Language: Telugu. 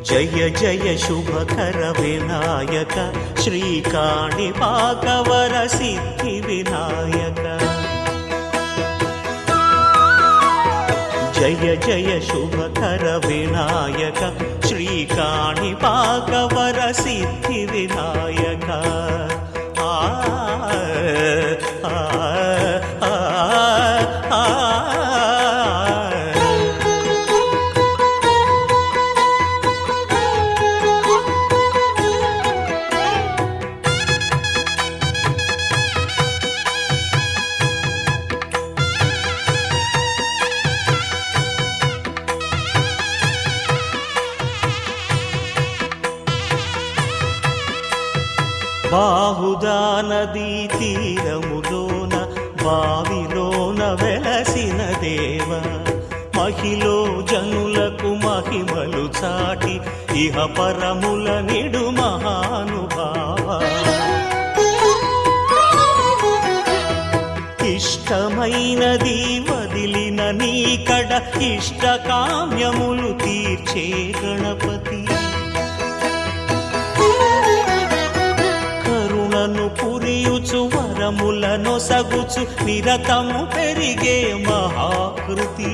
జయ జయ శుభకర వినాయక శ్రీకాణిపాకవర సిద్ధి వినాయక జయ జయ శుభకర వినాయక శ్రీకాణిపాకవర సిద్ధి వినాయక బాహుదా నదీ తీరములోన బావిలోన వెలసిన దేవ మహిలో జనులకు మహిమలు చాటి ఇహ పరముల నిడు మహానుభావ ఇష్టమైనది వదిలిన నీకడ ఇష్ట కామ్యములు తీర్చే గణపతి పురియుచు వరములను సగుచు నిరతము పెరిగే మహాకృతి